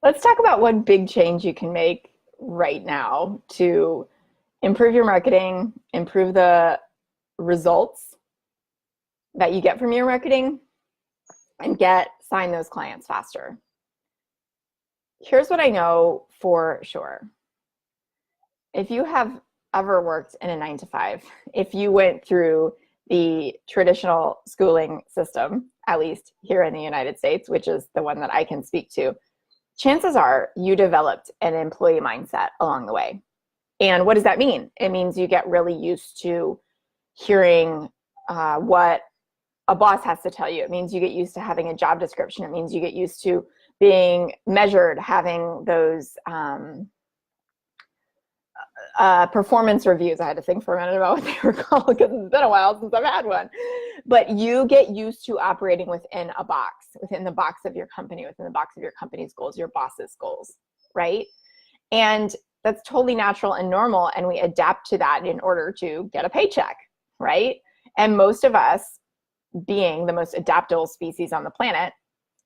Let's talk about one big change you can make right now to improve your marketing, improve the results that you get from your marketing, and sign those clients faster. Here's what I know for sure. If you have ever worked in a 9 to 5, if you went through the traditional schooling system, at least here in the United States, which is the one that I can speak to, chances are you developed an employee mindset along the way. And what does that mean? It means you get really used to hearing what a boss has to tell you. It means you get used to having a job description. It means you get used to being measured, having those performance reviews. I had to think for a minute about what they were called because it's been a while since I've had one. But you get used to operating within a box, within the box of your company, within the box of your company's goals, your boss's goals, right? And that's totally natural and normal, and we adapt to that in order to get a paycheck, right? And most of us, being the most adaptable species on the planet,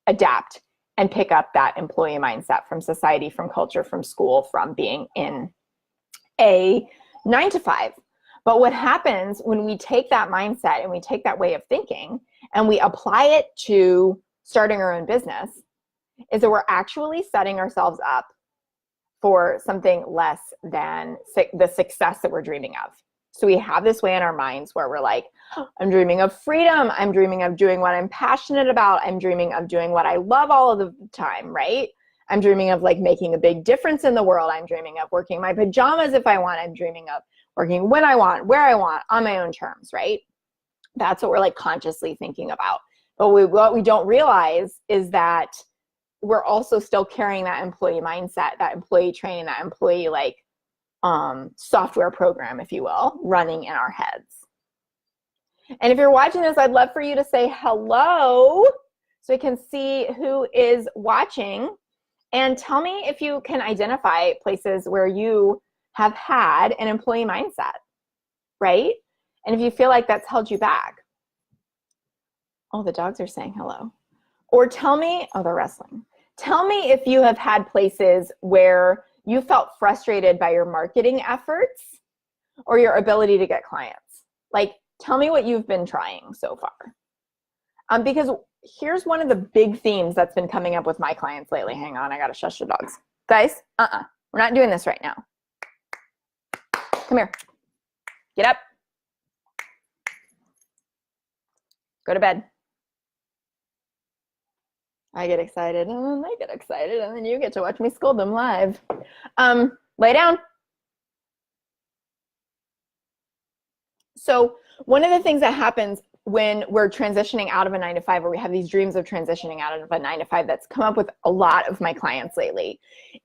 adapt and pick up that employee mindset from society, from culture, from school, from being in a 9 to 5. But what happens when we take that mindset and we take that way of thinking and we apply it to starting our own business is that we're actually setting ourselves up for something less than the success that we're dreaming of. So we have this way in our minds where we're like, oh, I'm dreaming of freedom. I'm dreaming of doing what I'm passionate about. I'm dreaming of doing what I love all of the time, right? I'm dreaming of like making a big difference in the world. I'm dreaming of working in my pajamas if I want. I'm dreaming of working when I want, where I want, on my own terms, right? That's what we're like consciously thinking about. But what we don't realize is that we're also still carrying that employee mindset, that employee training, that employee like software program, if you will, running in our heads. And if you're watching this, I'd love for you to say hello so I can see who is watching. And tell me if you can identify places where you have had an employee mindset, right? And if you feel like that's held you back. Oh, the dogs are saying hello. Or tell me, oh, they're wrestling. Tell me if you have had places where you felt frustrated by your marketing efforts or your ability to get clients. Like, tell me what you've been trying so far. Because here's one of the big themes that's been coming up with my clients lately. Hang on, I gotta shush the dogs. Guys, we're not doing this right now. Come here. Get up. Go to bed. I get excited, and then they get excited, and then you get to watch me scold them live. Lay down. So one of the things that happens when we're transitioning out of a 9 to 5, or we have these dreams of transitioning out of a 9 to 5 that's come up with a lot of my clients lately,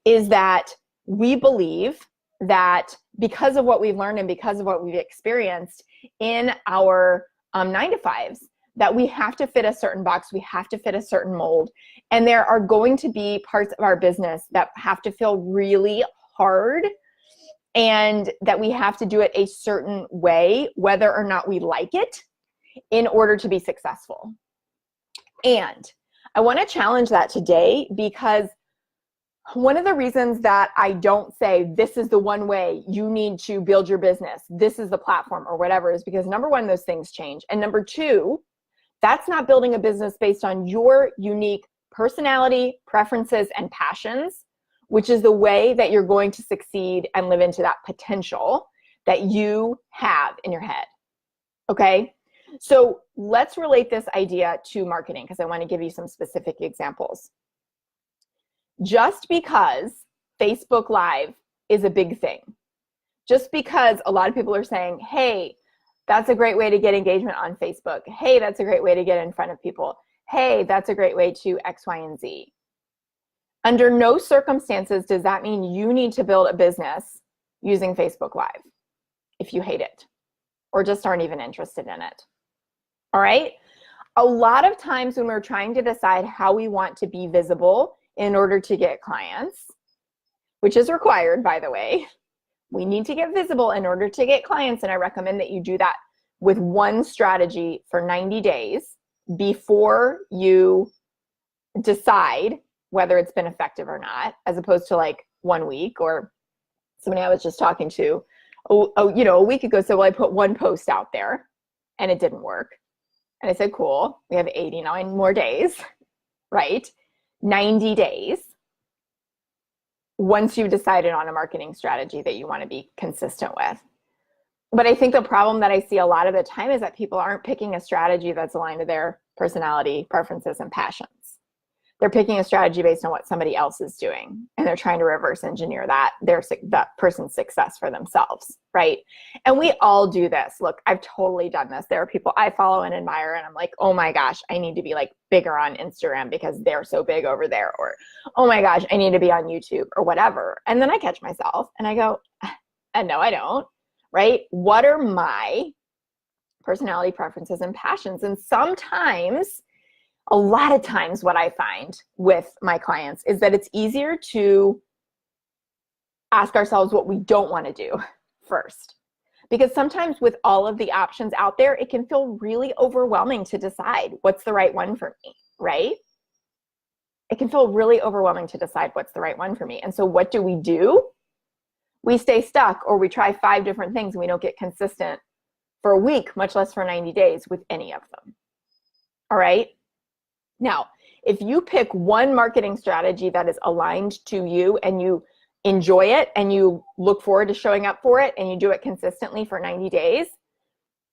is that we believe that because of what we've learned and because of what we've experienced in our 9 to 5s, that we have to fit a certain box, we have to fit a certain mold. And there are going to be parts of our business that have to feel really hard and that we have to do it a certain way, whether or not we like it, in order to be successful. And I want to challenge that today, because one of the reasons that I don't say this is the one way you need to build your business, this is the platform or whatever, is because number one, those things change. And number two, that's not building a business based on your unique personality, preferences, and passions, which is the way that you're going to succeed and live into that potential that you have in your head. Okay? So let's relate this idea to marketing, because I want to give you some specific examples. Just because Facebook Live is a big thing, just because a lot of people are saying, hey, that's a great way to get engagement on Facebook. Hey, that's a great way to get in front of people. Hey, that's a great way to X, Y, and Z. Under no circumstances does that mean you need to build a business using Facebook Live if you hate it or just aren't even interested in it. All right? A lot of times when we're trying to decide how we want to be visible in order to get clients, which is required, by the way, we need to get visible in order to get clients, and I recommend that you do that with one strategy for 90 days before you decide whether it's been effective or not, as opposed to like 1 week. Or somebody I was just talking to, a week ago said, well, I put one post out there and it didn't work. And I said, cool, we have 89 more days, right? 90 days. Once you've decided on a marketing strategy that you want to be consistent with. But I think the problem that I see a lot of the time is that people aren't picking a strategy that's aligned to their personality, preferences, and passions. They're picking a strategy based on what somebody else is doing, and they're trying to reverse engineer that person's success for themselves, right? And we all do this. Look, I've totally done this. There are people I follow and admire, and I'm like, oh my gosh, I need to be like bigger on Instagram because they're so big over there, or oh my gosh, I need to be on YouTube or whatever. And then I catch myself and I go, no, I don't, right? What are my personality, preferences, and passions? And sometimes, a lot of times what I find with my clients is that it's easier to ask ourselves what we don't want to do first. Because sometimes with all of the options out there, it can feel really overwhelming to decide what's the right one for me, right? It can feel really overwhelming to decide what's the right one for me. And so what do? We stay stuck, or we try 5 different things and we don't get consistent for a week, much less for 90 days with any of them. All right? Now, if you pick one marketing strategy that is aligned to you and you enjoy it and you look forward to showing up for it and you do it consistently for 90 days,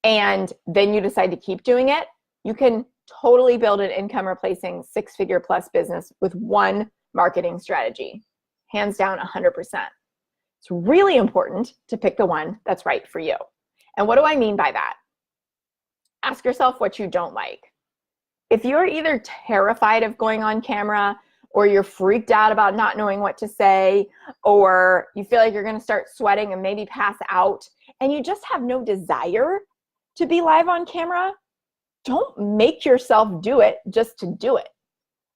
and then you decide to keep doing it, you can totally build an income replacing 6-figure plus business with one marketing strategy. Hands down, 100%. It's really important to pick the one that's right for you. And what do I mean by that? Ask yourself what you don't like. If you're either terrified of going on camera, or you're freaked out about not knowing what to say, or you feel like you're going to start sweating and maybe pass out, and you just have no desire to be live on camera, don't make yourself do it just to do it,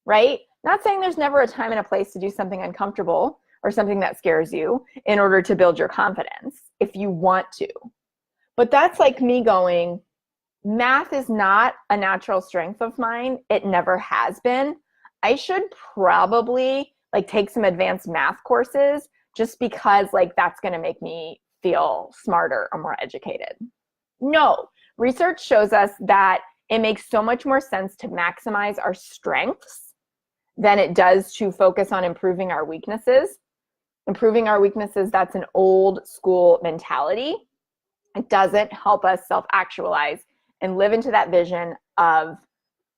right? Not saying there's never a time and a place to do something uncomfortable or something that scares you in order to build your confidence if you want to. But that's like me going, math is not a natural strength of mine. It never has been. I should probably like take some advanced math courses just because like that's going to make me feel smarter or more educated. No, research shows us that it makes so much more sense to maximize our strengths than it does to focus on improving our weaknesses. Improving our weaknesses, that's an old school mentality. It doesn't help us self-actualize and live into that vision of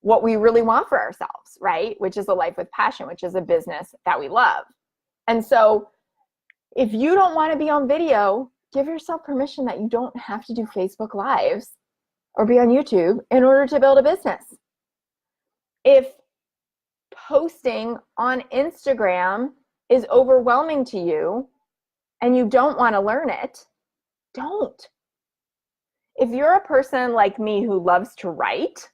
what we really want for ourselves, right? Which is a life with passion, which is a business that we love. And so if you don't want to be on video, give yourself permission that you don't have to do Facebook Lives or be on YouTube in order to build a business. If posting on Instagram is overwhelming to you and you don't want to learn it, don't. If you're a person like me who loves to write,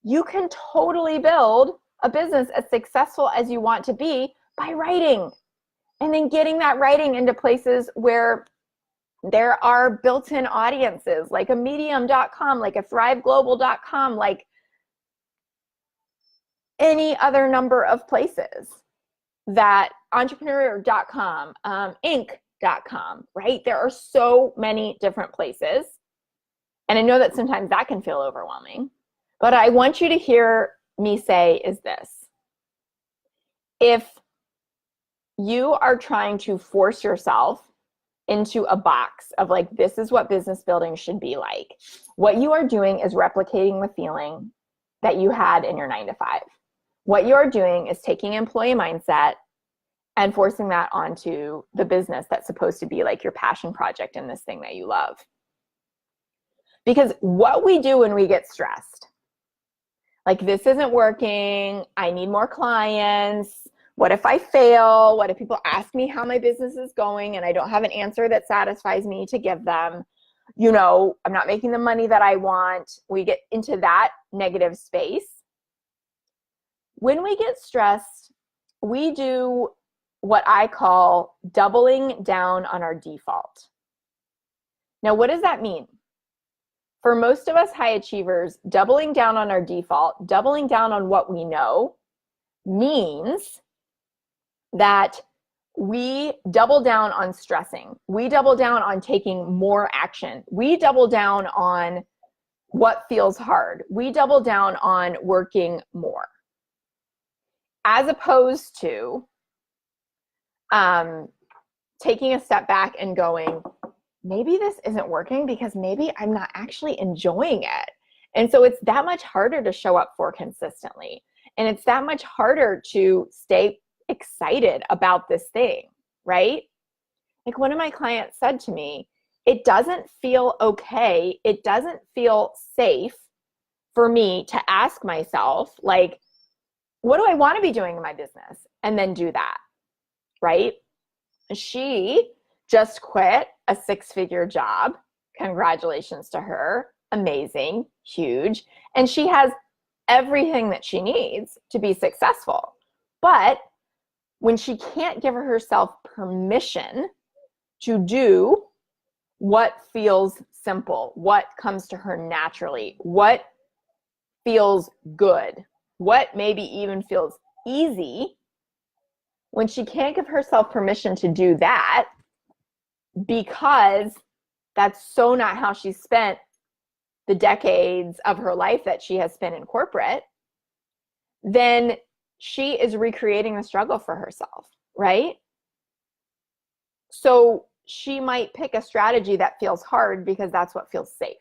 you can totally build a business as successful as you want to be by writing, and then getting that writing into places where there are built-in audiences, like a medium.com, like a thriveglobal.com, like any other number of places, that entrepreneur.com, inc.com, right? There are so many different places. And I know that sometimes that can feel overwhelming, but I want you to hear me say is this. If you are trying to force yourself into a box of like, this is what business building should be like, what you are doing is replicating the feeling that you had in your 9-to-5. What you are doing is taking employee mindset and forcing that onto the business that's supposed to be like your passion project and this thing that you love. Because what we do when we get stressed, like this isn't working, I need more clients, what if I fail? What if people ask me how my business is going and I don't have an answer that satisfies me to give them? You know, I'm not making the money that I want. We get into that negative space. When we get stressed, we do what I call doubling down on our default. Now, what does that mean? For most of us high achievers, doubling down on our default, doubling down on what we know, means that we double down on stressing. We double down on taking more action. We double down on what feels hard. We double down on working more. As opposed to taking a step back and going, maybe this isn't working because maybe I'm not actually enjoying it. And so it's that much harder to show up for consistently. And it's that much harder to stay excited about this thing, right? Like one of my clients said to me, it doesn't feel okay. It doesn't feel safe for me to ask myself, like, what do I want to be doing in my business? And then do that, right? She just quit a 6-figure job. Congratulations to her. Amazing, huge. And she has everything that she needs to be successful. But when she can't give herself permission to do what feels simple, what comes to her naturally, what feels good, what maybe even feels easy, when she can't give herself permission to do that because that's so not how she spent the decades of her life that she has spent in corporate, then she is recreating the struggle for herself, right? So she might pick a strategy that feels hard because that's what feels safe,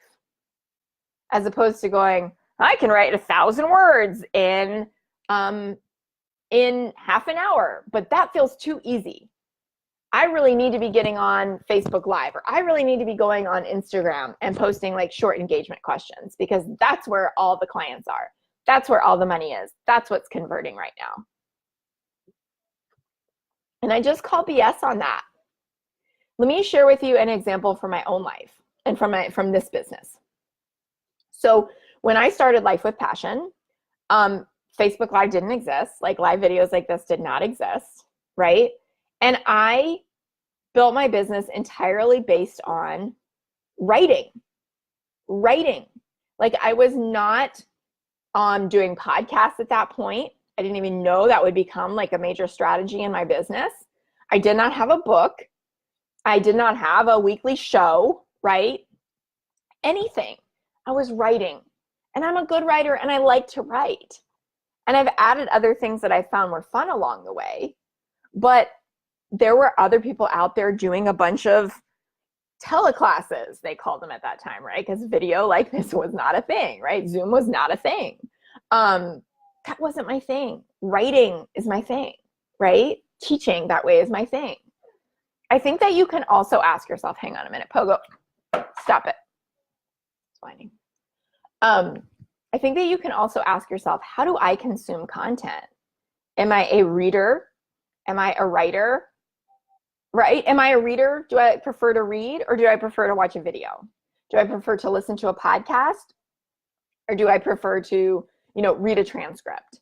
as opposed to going, I can write 1,000 words in half an hour, but that feels too easy. I really need to be getting on Facebook Live, or I really need to be going on Instagram and posting like short engagement questions because that's where all the clients are. That's where all the money is. That's what's converting right now. And I just call BS on that. Let me share with you an example from my own life and from this business. So when I started Life with Passion, Facebook Live didn't exist. Like live videos like this did not exist, right? And I built my business entirely based on writing. Like I was not doing podcasts at that point. I didn't even know that would become like a major strategy in my business. I did not have a book. I did not have a weekly show, right? Anything. I was writing. And I'm a good writer and I like to write. And I've added other things that I found were fun along the way. But there were other people out there doing a bunch of teleclasses, they called them at that time, right? Because video like this was not a thing, right? Zoom was not a thing. That wasn't my thing. Writing is my thing, right? Teaching that way is my thing. I think that you can also ask yourself, hang on a minute, Pogo, stop it. It's whining. I think that you can also ask yourself, how do I consume content? Am I a reader? Am I a writer? Right? Am I a reader? Do I prefer to read or do I prefer to watch a video? Do I prefer to listen to a podcast? Or do I prefer to, read a transcript?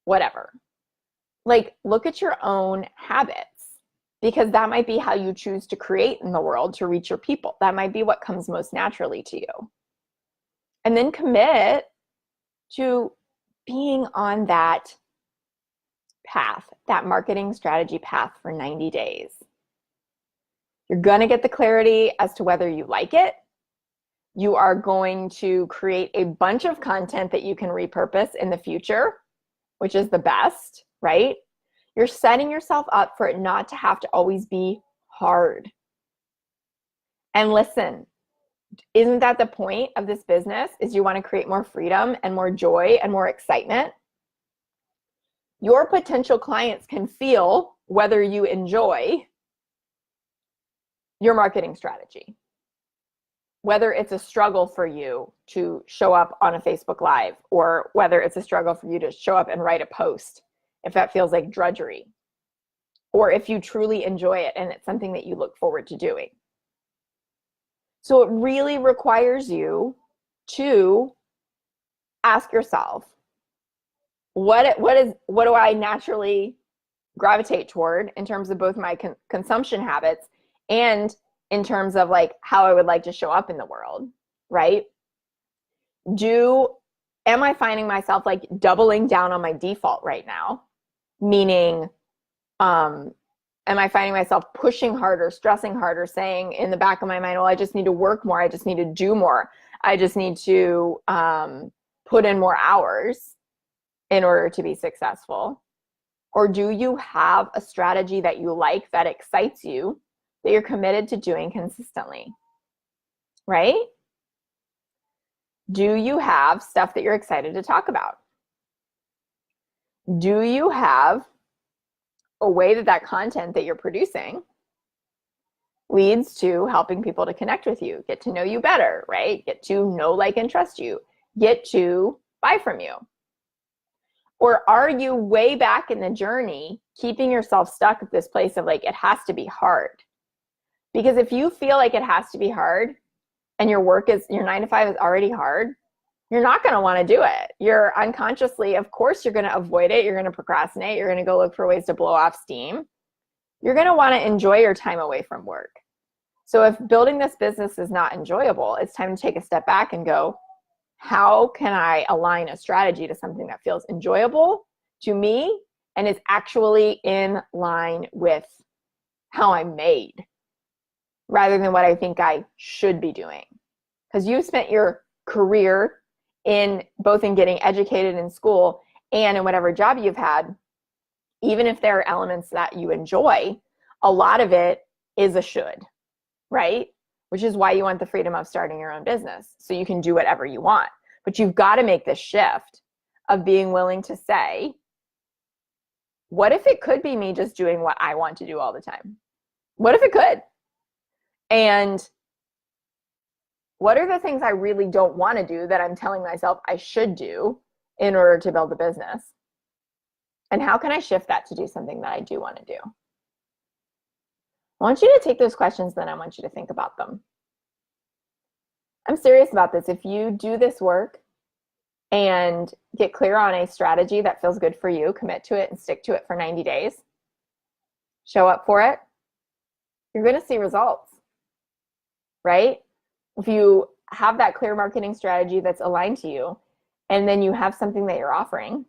Whatever. Like, look at your own habits because that might be how you choose to create in the world to reach your people. That might be what comes most naturally to you. And then commit to being on that path, that marketing strategy path for 90 days. You're going to get the clarity as to whether you like it. You are going to create a bunch of content that you can repurpose in the future, which is the best, right? You're setting yourself up for it not to have to always be hard. And listen, isn't that the point of this business? Is you want to create more freedom and more joy and more excitement? Your potential clients can feel whether you enjoy your marketing strategy, whether it's a struggle for you to show up on a Facebook Live, or whether it's a struggle for you to show up and write a post, if that feels like drudgery, or if you truly enjoy it and it's something that you look forward to doing. So it really requires you to ask yourself, what do I naturally gravitate toward in terms of both my consumption habits and in terms of like how I would like to show up in the world, right? Am I finding myself like doubling down on my default right now? Meaning, am I finding myself pushing harder, stressing harder, saying in the back of my mind, well, I just need to work more. I just need to do more. I just need to put in more hours in order to be successful? Or do you have a strategy that you like, that excites you, that you're committed to doing consistently? Right? Do you have stuff that you're excited to talk about? Do you have a way that that content that you're producing leads to helping people to connect with you, get to know you better, right? Get to know, like, and trust you, get to buy from you? Or are you way back in the journey keeping yourself stuck at this place of like, it has to be hard? Because if you feel like it has to be hard and your 9 to 5 is already hard, you're not going to want to do it. You're unconsciously, of course, you're going to avoid it. You're going to procrastinate. You're going to go look for ways to blow off steam. You're going to want to enjoy your time away from work. So if building this business is not enjoyable, it's time to take a step back and go, how can I align a strategy to something that feels enjoyable to me and is actually in line with how I'm made, rather than what I think I should be doing? Because you spent your career in both in getting educated in school and in whatever job you've had. Even if there are elements that you enjoy, a lot of it is a should, right? Which is why you want the freedom of starting your own business, so you can do whatever you want. But you've got to make this shift of being willing to say, what if it could be me just doing what I want to do all the time? What if it could? And what are the things I really don't want to do that I'm telling myself I should do in order to build a business? And how can I shift that to do something that I do want to do? I want you to take those questions, then I want you to think about them. I'm serious about this. If you do this work and get clear on a strategy that feels good for you, commit to it and stick to it for 90 days, show up for it, you're going to see results, right? If you have that clear marketing strategy that's aligned to you, and then you have something that you're offering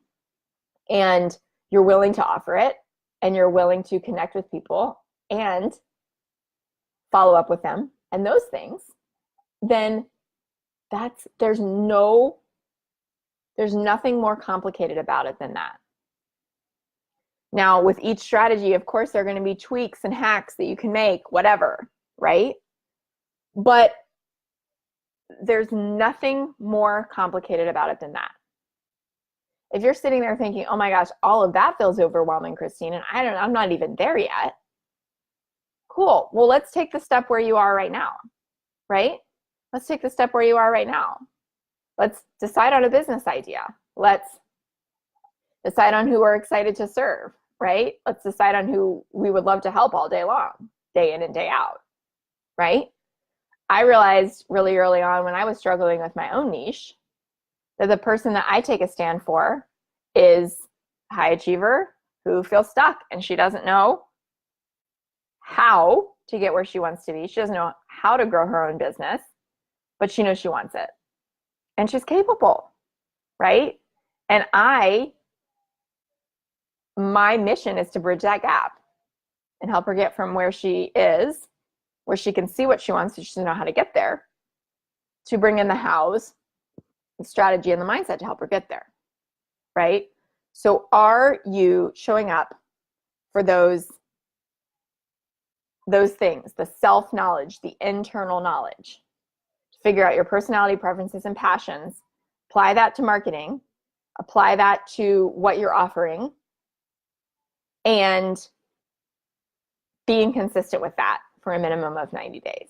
and you're willing to offer it and you're willing to connect with people and follow up with them and those things, then there's nothing more complicated about it than that. Now, with each strategy, of course, there are going to be tweaks and hacks that you can make, whatever, right? But there's nothing more complicated about it than that. If you're sitting there thinking, oh my gosh, all of that feels overwhelming, Christine, and I'm not even there yet. Cool. Well, let's take the step where you are right now, right? Let's take the step where you are right now. Let's decide on a business idea. Let's decide on who we're excited to serve, right? Let's decide on who we would love to help all day long, day in and day out, right? I realized really early on when I was struggling with my own niche that the person that I take a stand for is a high achiever who feels stuck and she doesn't know how to get where she wants to be. She doesn't know how to grow her own business, but she knows she wants it. And she's capable, right? And my mission is to bridge that gap and help her get from where she is, where she can see what she wants, so she doesn't know how to get there, to bring in the hows, the strategy, and the mindset to help her get there, right? So are you showing up for those things, the self-knowledge, the internal knowledge, to figure out your personality, preferences, and passions, apply that to marketing, apply that to what you're offering, and being consistent with that for a minimum of 90 days.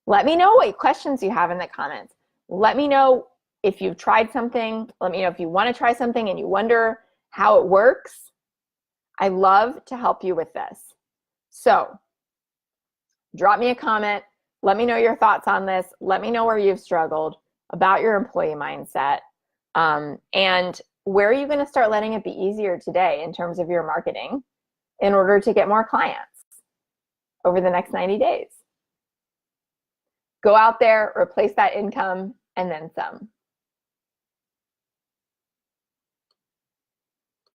Let me know what questions you have in the comments. Let me know if you've tried something. Let me know if you want to try something and you wonder how it works. I love to help you with this. So drop me a comment. Let me know your thoughts on this. Let me know where you've struggled about your employee mindset. And where are you going to start letting it be easier today in terms of your marketing in order to get more clients over the next 90 days? Go out there, replace that income, and then some.